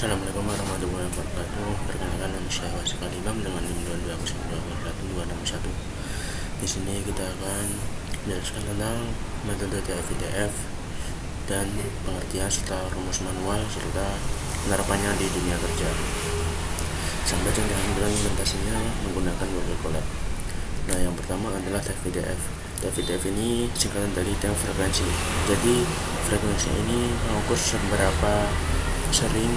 Assalamualaikum warahmatullahi wabarakatuh. Perkenalkan, nama saya Wasikal Kalimam dengan NIM 220921. Di sini kita akan menjelaskan tentang metode TF-IDF dan pengertian serta rumus manual serta penerapannya di dunia kerja. Sampai dengan implementasinya menggunakan Google Colab. Nah, yang pertama adalah TF-IDF. TF-IDF ini singkatan dari time frekuensi. Jadi frekuensi ini mengukur seberapa sering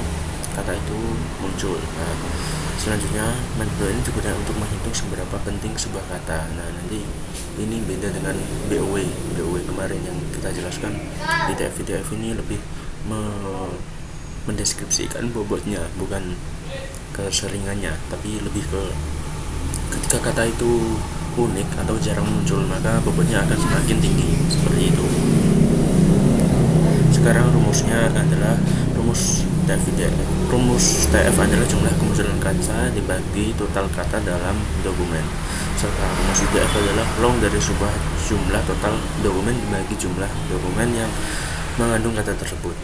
kata itu muncul. Nah, selanjutnya metode ini digunakan untuk menghitung seberapa penting sebuah kata. Nah, nanti ini beda dengan BOW kemarin yang kita jelaskan. Di TF-IDF ini lebih mendeskripsikan bobotnya, bukan keseringannya, tapi lebih ke ketika kata itu unik atau jarang muncul, maka bobotnya akan semakin tinggi, seperti itu. Sekarang rumusnya adalah rumus TF adalah jumlah kemunculan kata dibagi total kata dalam dokumen. Serta rumus IDF adalah long dari sebuah jumlah total dokumen dibagi jumlah dokumen yang mengandung kata tersebut.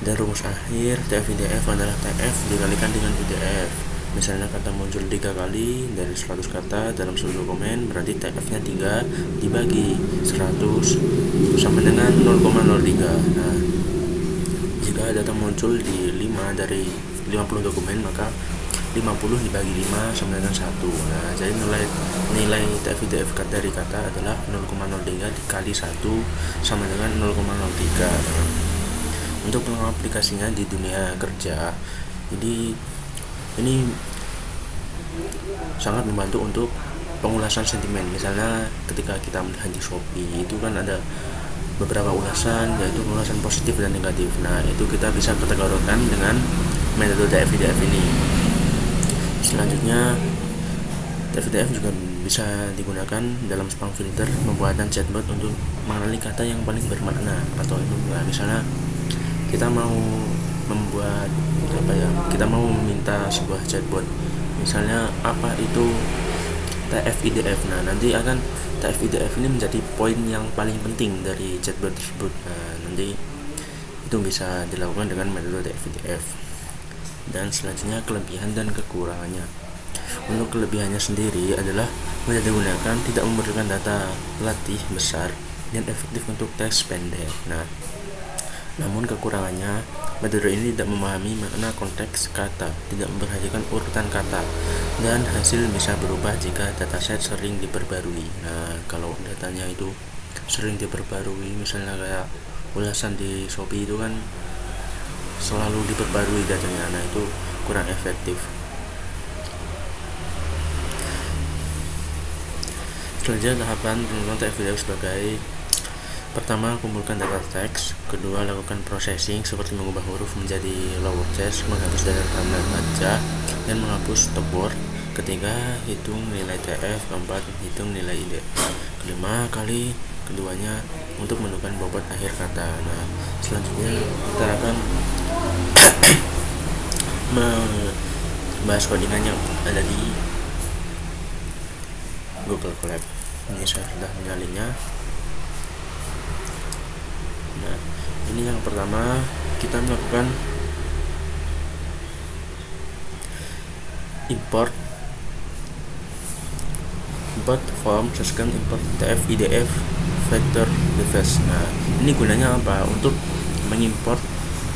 Dan rumus akhir TF-IDF adalah TF dikalikan dengan IDF. Misalnya kata muncul 3 kali dari 100 kata dalam satu dokumen, berarti TF-nya 3 dibagi 100 sama dengan 0,03. Nah, jika data muncul di 5 dari 50 dokumen, maka 50 dibagi 5 sama dengan 1. Nah, jadi nilai TF-IDF dari kata adalah 0,03 dikali 1 sama dengan 0,03. Untuk pengaplikasinya di dunia kerja, jadi ini sangat membantu untuk pengulasan sentimen. Misalnya ketika kita melihat di Shopee itu kan ada beberapa ulasan, yaitu ulasan positif dan negatif. Nah, itu kita bisa kategorikan dengan metode TF-IDF ini. Selanjutnya, TF-IDF juga bisa digunakan dalam spam filter pembuatan chatbot untuk mengenali kata yang paling bermakna atau itu. Nah, misalnya kita mau membuat kita mau meminta sebuah chatbot, misalnya apa itu TF-IDF. Nah, nanti akan TF-IDF ini menjadi poin yang paling penting dari chatbot tersebut. Nah, nanti itu bisa dilakukan dengan metode TF-IDF. Dan selanjutnya kelebihan dan kekurangannya. Untuk kelebihannya sendiri adalah mudah digunakan, tidak memerlukan data latih besar, dan efektif untuk teks pendek. Nah, namun kekurangannya, metode ini tidak memahami makna konteks kata, tidak memperhatikan urutan kata, dan hasil bisa berubah jika dataset sering diperbarui. Nah, kalau datanya itu sering diperbarui, misalnya kayak ulasan di Shopee itu kan selalu diperbarui datanya, nah itu kurang efektif. Selanjutnya tahapan pengulangan TF-IDF sebagai: pertama, kumpulkan data teks. Kedua, lakukan processing seperti mengubah huruf menjadi lowercase, menghapus data tanda baca, dan menghapus stop word. Ketiga, hitung nilai TF. Keempat, hitung nilai ID. Kelima, kali keduanya untuk menentukan bobot akhir kata. Nah, selanjutnya kita akan membahas codingannya ada di Google Colab. Ini saya sudah menyalinnya. Nah, ini yang pertama, kita melakukan import form, sesuai import TF-IDF vector device. Nah, ini gunanya apa? Untuk mengimport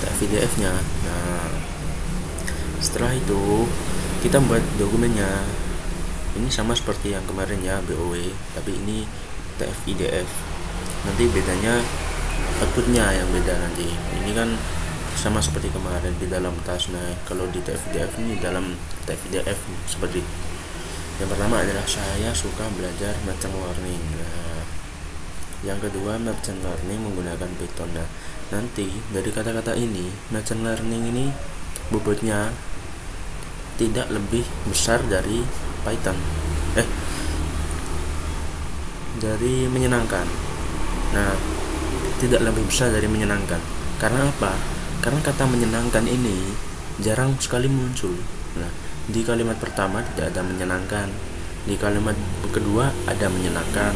TF-IDF-nya. Nah, setelah itu kita buat dokumennya. Ini sama seperti yang kemarin ya, BOW, tapi ini TF-IDF. Nanti bedanya outputnya yang beda nanti. Ini kan sama seperti kemarin di dalam tas. Nah, kalau di TF-IDF ini dalam TF-IDF seperti yang pertama adalah saya suka belajar machine learning. Nah, yang kedua machine learning menggunakan Python. Nah, nanti dari kata-kata ini machine learning ini bobotnya tidak lebih besar dari Python. Dari menyenangkan. Nah, tidak lebih besar dari menyenangkan. Karena apa? Karena kata menyenangkan ini jarang sekali muncul. Nah, di kalimat pertama tidak ada menyenangkan, di kalimat kedua ada menyenangkan.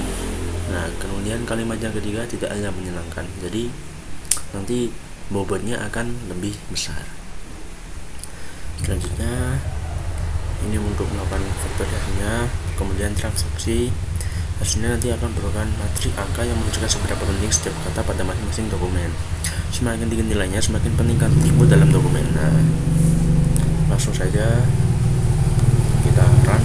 Nah, kemudian kalimat yang ketiga tidak ada menyenangkan. Jadi nanti bobotnya akan lebih besar. Selanjutnya ini untuk melakukan faktorialnya, kemudian transaksi. Hasilnya nanti akan merupakan matrik angka yang menunjukkan seberapa penting setiap kata pada masing-masing dokumen. Semakin tinggi nilainya, semakin penting kata tersebut dalam dokumen. Nah, langsung saja kita run.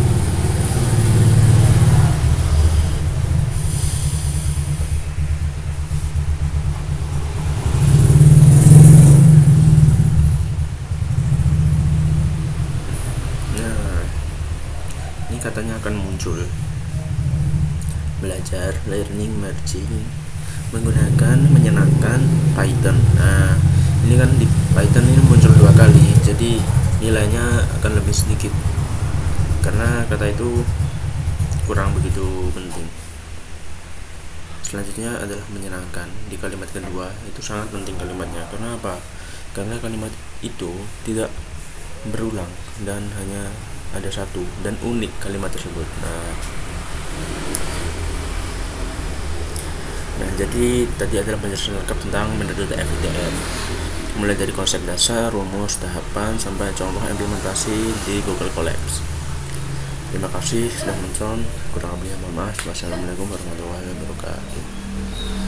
Nah, ini katanya akan muncul belajar learning merging menggunakan menyenangkan Python. Nah, ini kan di Python ini muncul 2 kali, jadi nilainya akan lebih sedikit karena kata itu kurang begitu penting. Selanjutnya adalah menyenangkan. Di kalimat kedua itu sangat penting kalimatnya. Karena apa? Karena kalimat itu tidak berulang dan hanya ada satu dan unik kalimat tersebut. Nah, jadi tadi adalah penjelasan lengkap tentang metode FITR, mulai dari konsep dasar, rumus, tahapan, sampai contoh implementasi di Google Colabs. Terima kasih sudah menonton. Kurang lebihnya mohon maaf. Wassalamualaikum warahmatullahi wabarakatuh.